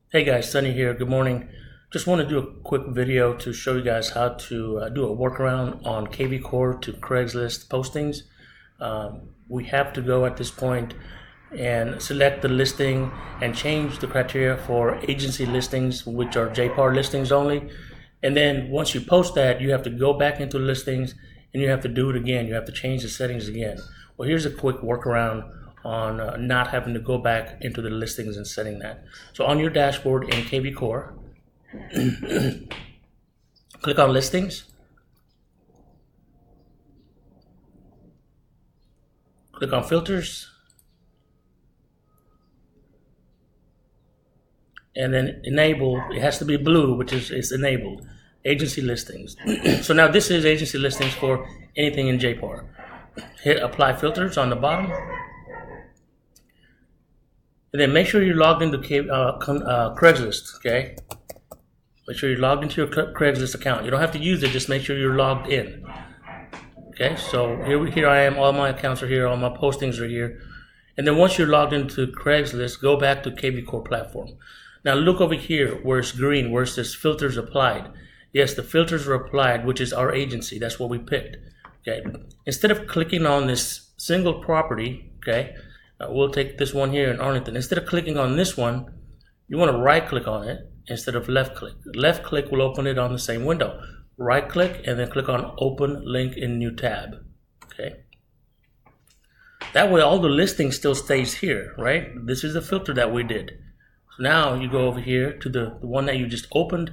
Hey guys, Sunny here. Good morning. Just want to do a quick video to show you guys how to do a workaround on kvCORE to Craigslist postings. We have to go at this point and select the listing and change the criteria for agency listings, which are JPAR listings only. And then once you post that, you have to go back into listings and you have to do it again. You have to change the settings again. Well, here's a quick workaround on not having to go back into the listings and setting that. So on your dashboard in kvCORE, click on listings, click on filters, and then enable. It has to be blue, which is it's enabled, agency listings. So now this is agency listings for anything in JPAR. Hit apply filters on the bottom. And then make sure you're logged into Craigslist, okay? Make sure you're logged into your Craigslist account. You don't have to use it, just make sure you're logged in. Okay, so here I am, all my accounts are here, all my postings are here. And then once you're logged into Craigslist, go back to kvCORE platform. Now look over here where it's green, where it says filters applied. Yes, the filters are applied, which is our agency, that's what we picked. Okay, instead of clicking on this single property, okay, we'll take this one here in Arlington. Instead of clicking on this one, you want to right click on it instead of left click. Left click will open it on the same window. Right click and then click on open link in new tab. Okay. That way all the listing still stays here, right? This is the filter that we did. So now you go over here to the one that you just opened,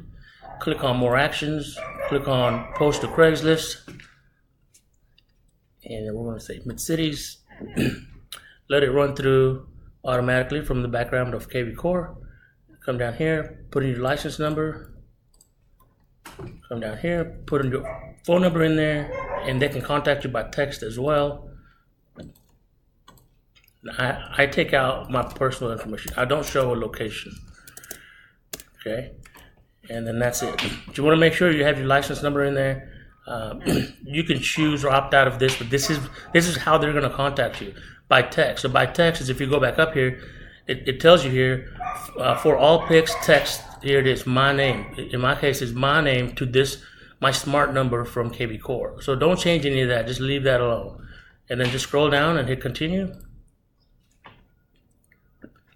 click on more actions, click on post to Craigslist, and then we're going to say mid-cities. Let it run through automatically from the background of kvCORE. Come down here, put in your license number. Come down here, put in your phone number in there, and they can contact you by text as well. I take out my personal information. I don't show a location. Okay, and then that's it. But you want to make sure you have your license number in there. You can choose or opt out of this, but this is how they're going to contact you. By text. So by text is if you go back up here, it tells you here, for all pics, text, here it is, my name. In my case, it's my name to this, my smart number from kvCORE. So don't change any of that, just leave that alone. And then just scroll down and hit continue.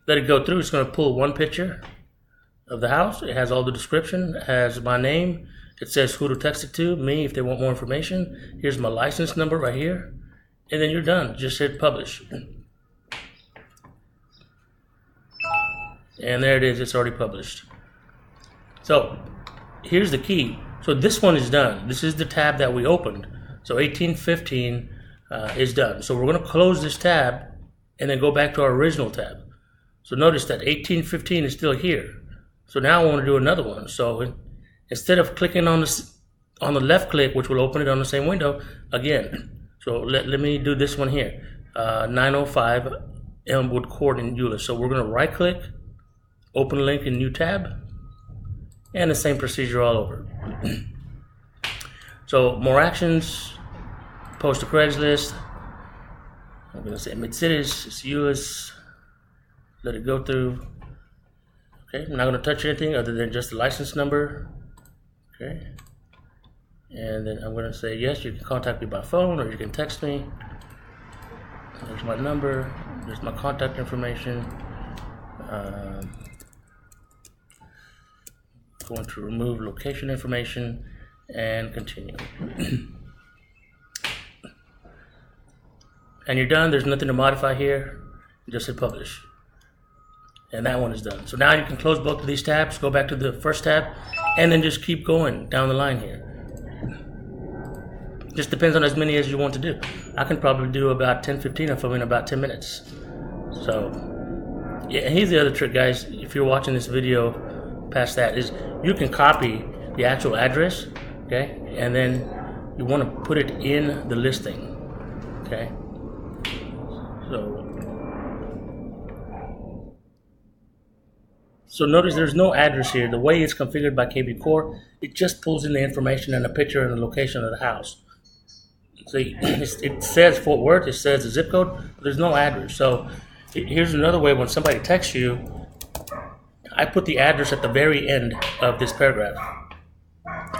Let it go through. It's going to pull one picture of the house. It has all the description, it has my name. It says who to text it to, me if they want more information. Here's my license number right here. And then you're done. Just hit publish. And there it is. It's already published. So here's the key. So this one is done. This is the tab that we opened. So 1815 is done. So we're going to close this tab and then go back to our original tab. So notice that 1815 is still here. So now I want to do another one. So instead of clicking on the left click, which will open it on the same window, again. So let me do this one here, 905 Elmwood Court in Euless. So we're going to right click, open link in new tab, and the same procedure all over. So more actions, post to Craigslist. I'm going to say mid-cities, it's Euless. Let it go through. Okay, I'm not going to touch anything other than just the license number. Okay. And then I'm going to say, yes, you can contact me by phone or you can text me. There's my number. There's my contact information. Going to remove location information and continue. And you're done. There's nothing to modify here. Just hit publish. And that one is done. So now you can close both of these tabs, go back to the first tab, and then just keep going down the line here. Just depends on as many as you want to do. I can probably do about 10-15 of them in about 10 minutes. So, yeah, and here's the other trick, guys. If you're watching this video past that, is you can copy the actual address, okay? And then you want to put it in the listing, okay? So notice there's no address here. The way it's configured by kvCORE, it just pulls in the information and a picture and the location of the house. See, it says Fort Worth, it says the zip code, but there's no address. So here's another way when somebody texts you, I put the address at the very end of this paragraph.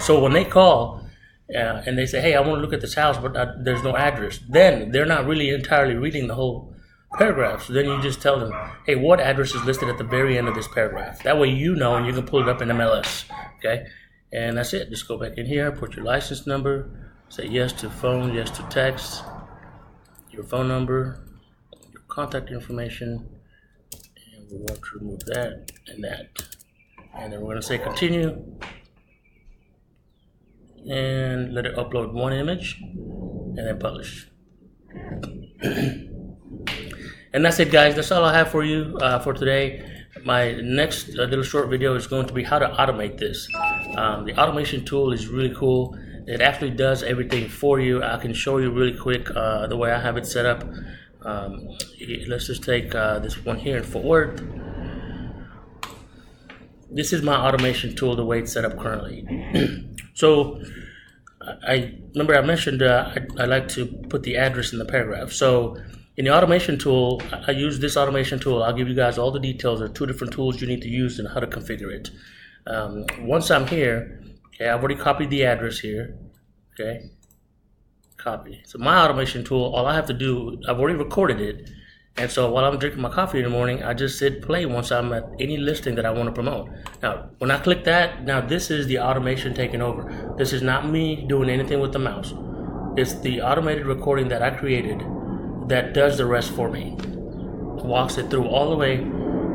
So when they call and they say, hey, I want to look at this house, but there's no address, then they're not really entirely reading the whole paragraph. So then you just tell them, hey, what address is listed at the very end of this paragraph? That way you know, and you can pull it up in MLS, okay? And that's it. Just go back in here, put your license number, say yes to phone, yes to text, your phone number, your contact information, and we want to remove that and that. And then we're going to say continue, and let it upload one image, and then publish. And that's it, guys. That's all I have for you for today. My next little short video is going to be how to automate this. The automation tool is really cool. It actually does everything for you. I can show you really quick the way I have it set up. Let's just take this one here in Fort Worth. This is my automation tool, the way it's set up currently. So I remember I mentioned I like to put the address in the paragraph. So in the automation tool, I use this automation tool. I'll give you guys all the details. There are 2 different tools you need to use and how to configure it. Once I'm here, okay, I've already copied the address here. Okay, copy. So my automation tool, all I have to do, I've already recorded it. And so while I'm drinking my coffee in the morning, I just hit play once I'm at any listing that I want to promote. Now, when I click that, now this is the automation taking over. This is not me doing anything with the mouse. It's the automated recording that I created that does the rest for me. Walks it through all the way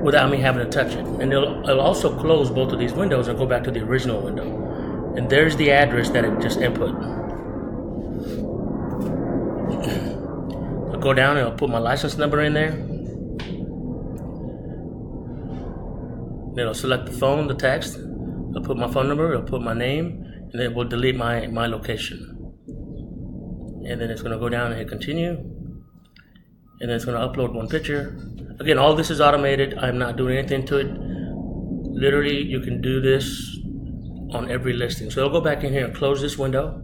without me having to touch it. And it'll also close both of these windows and go back to the original window. And there's the address that it just input. I'll go down and I'll put my license number in there. Then I'll select the phone, the text. I'll put my phone number, I'll put my name, and then it will delete my location. And then it's going to go down and hit continue. And then it's going to upload one picture. Again, all this is automated. I'm not doing anything to it. Literally, you can do this on every listing. So I'll go back in here and close this window.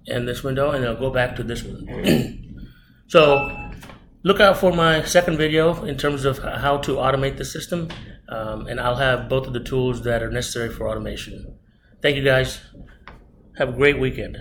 And this window, and I'll go back to this one. So look out for my second video in terms of how to automate the system. And I'll have both of the tools that are necessary for automation. Thank you, guys. Have a great weekend.